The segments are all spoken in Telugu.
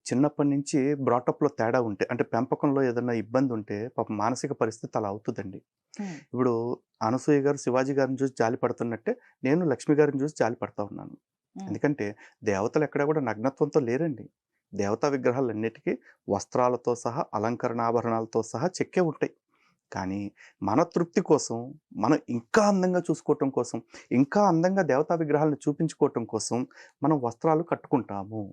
చిన్నప్పటి నుంచి బ్రాటప్‌లో తేడా ఉంటే, అంటే పెంపకంలో ఏదన్నా ఇబ్బందుంటే పాపం మానసిక పరిస్థితి అలా అవుతదండి. హ్మ్. ఇప్పుడు అనసూయ గారు శివాజీ గారిని చూసి జాలి పడుతున్నట్టే, నేను లక్ష్మి గారిని చూసి జాలి పడతా ఉన్నాను. హ్మ్. ఎందుకంటే దేవతలు ఎక్కడ కూడా నగ్నత్వంతో లేరండి. దేవతా విగ్రహాలన్నిటికీ వస్త్రాలతో సహా, అలంకరణాభరణాలతో సహా చెక్కే ఉంటాయి. కానీ మన తృప్తి కోసం, మనం ఇంకా అందంగా చూసుకోవటం కోసం, ఇంకా అందంగా దేవతా విగ్రహాలను చూపించుకోవటం కోసం మనం వస్త్రాలు కట్టుకుంటాము.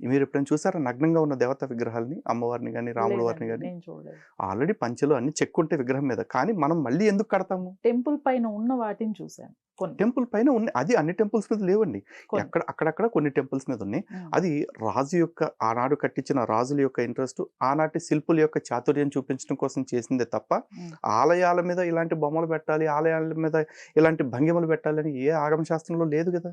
మీరెప్పుడైనా చూసారా నగ్నంగా ఉన్న దేవతా విగ్రహాల్ని? అమ్మవారిని గాని, రాముల వారిని లేదండి. గాని? నేను చూడలేదు. ఆల్రెడీ పంచెలు అన్నీ చెక్కుంటాయి విగ్రహం మీద. కానీ మనం మళ్ళీ ఎందుకు కడతాము? టెంపుల్ పైన ఉన్న వాటిని చూసాను. కొన్ని. టెంపుల్ పైన ఉన్నాయి. అది అన్ని టెంపుల్స్ మీద లేవండి. కొన్ని. అక్కడక్కడ కొన్ని టెంపుల్స్ మీద ఉన్నాయి. హ్మ్. అది రాజు యొక్క ఆనాడు కట్టించిన రాజుల యొక్క ఇంట్రెస్టు, ఆనాటి శిల్పుల యొక్క చాతుర్యం చూపించడం కోసం చేసిందే తప్ప, హ్మ్. ఆలయాల మీద ఇలాంటి బొమ్మలు పెట్టాలి, ఆలయాల మీద ఇలాంటి భంగిమలు పెట్టాలని ఏ ఆగమ శాస్త్రంలో లేదు గదా!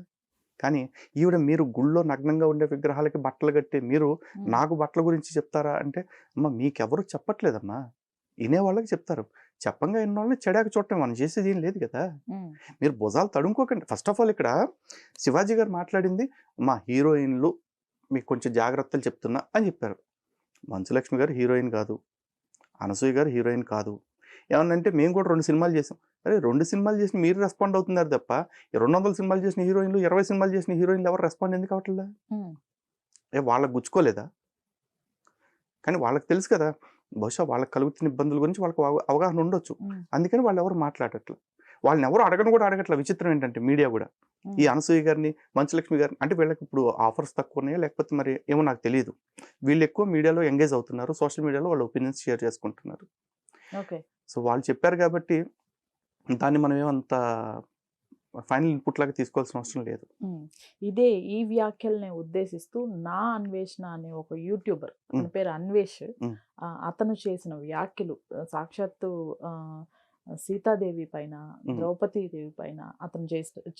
కానీ ఈవిడ మీరు గుళ్ళో నగ్నంగా ఉండే విగ్రహాలకి బట్టలు కట్టి మీరు హ్మ్. నాకు బట్టల గురించి చెప్తారా అంటే, అమ్మ మీకెవరు చెప్పట్లేదమ్మా. ఇనేవాళ్ళకి చెప్తారు. చెప్పంగా ఇన్నోళ్ళని చెడాక చూడటం మనం చేసేది ఏం లేదు గదా! హ్మ్. మీరు భుజాలు తడుముకోకండి. ఫస్ట్ ఆఫ్ ఆల్ ఇక్కడ శివాజీ గారు మాట్లాడింది, "మా హీరోయిన్‌లు మీకు కొంచెం జాగ్రత్తలు చెప్తున్నా" అని చెప్పారు. మంచులక్ష్మి గారు హీరోయిన్ కాదు. అనసూయ గారు హీరోయిన్ కాదు. ఏమన్నంటే మేము కూడా 2 సినిమాలు చేసాం. అరే 2 సినిమాలు చేసి మీరు రెస్పాండ్ అవుతున్నారు తప్ప, 200 సినిమాలు చేసిన హీరోయిన్‌లు, 20 సినిమాలు చేసిన హీరోయిన్‌లు ఎవరు రెస్పాండ్ ఎందుకు అవ్వట్లా? హ్మ్. వాళ్ళకి గుచ్చుకోలేదా? కానీ వాళ్ళకి తెలుసు కదా! బహుశా వాళ్ళకి కలుగుతున్న ఇబ్బందుల గురించి వాళ్ళకి అవగాహన ఉండొచ్చు. హ్మ్. అందుకని వాళ్ళెవరు మాట్లాడట్ల. వాళ్ళనెవరు అడగను కూడా అడగట్ల. విచిత్రం ఏంటంటే మీడియా గూడా. ఈ హ్మ్. అనసూయ గారిని, మంచులక్ష్మి గారిని అంటే వీళ్ళకిప్పుడు ఆఫర్స్ తక్కువున్నాయా? లేకపోతే మరి ఏమో నాకు తెలీదు. వీళ్ళెక్కువ మీడియాలో ఎంగేజ్ అవుతున్నారు. సోషల్ మీడియాలో వాళ్ళ ఒపీనియన్స్ షేర్ చేసుకుంటున్నారు. ఓకే. సో, వాళ్ళు చెప్పారు గాబట్టి దాన్ని మనం ఏమంత ఫైనల్ ఇన్‌పుట్ లాగా తీసుకోవాల్సిన అవసరం లేదు. హ్మ్. ఇదే ఈ వ్యాఖ్యల్ని ఉద్దేశిస్తూ 'నా అన్వేషణ' అనే ఒక యూట్యూబర్ హ్మ్. అతని పేరు అన్వేష్. హ్మ్. అతను చేసిన వ్యాఖ్యలు సాక్షాత్తు ఆహ్, సీతాదేవి పైన, హ్మ్. ద్రౌపదీదేవి పైన అతను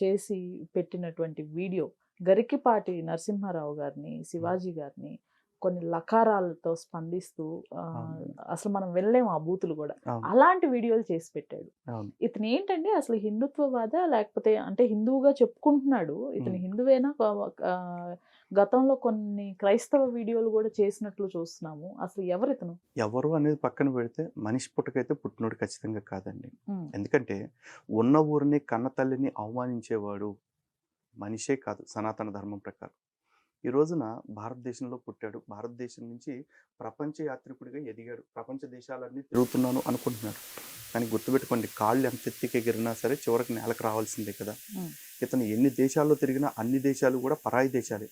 చేసి పెట్టినటువంటి వీడియో గరికిపాటి నరసింహారావు గారిని, హ్మ్. శివాజీ గారిని కొన్ని లకారాలతో స్పందిస్తూ అవును. అసలు మనం వినలేము ఆ బూతులు గూడా. అవును. అలాంటి వీడియోలు చేసి పెట్టాడు. అవును. ఇతనేంటండి అసలు హిందుత్వవాదా? లేకపోతే అంటే హిందువుగా చెప్పుకుంటున్నాడు. ఇతను హ్మ్. హిందువేనా? గతంలో కొన్ని క్రైస్తవ వీడియోలు గూడా చేసినట్లు చూస్తున్నాము. అసలు ఎవరితను? ఎవరు అనేది పక్కన పెడితే మనిషి పుట్టకైతే పుట్టినోడు ఖచ్చితంగా కాదండి. హ్మ్. ఎందుకంటే ఉన్న ఊరిని, కన్న తల్లిని అవమానించేవాడు మనిషే కాదు సనాతన ధర్మం ప్రకారం. ఈ రోజున భారతదేశంలో పుట్టాడు. భారతదేశం నుంచి ప్రపంచ యాత్రికుడిగా ఎదిగాడు. ప్రపంచ దేశాలన్నీ తిరుగుతున్నాను అనుకుంటున్నాడు. కానీ గుర్తుపెట్టుకోండి కాళ్ళు ఎంత ఎత్తుకి ఎగిరినా సరే చివరికి నేలకు రావాల్సిందే కదా! హ్మ్. ఇతను ఎన్ని దేశాల్లో తిరిగినా అన్ని దేశాలు కూడా పరాయి దేశాలే.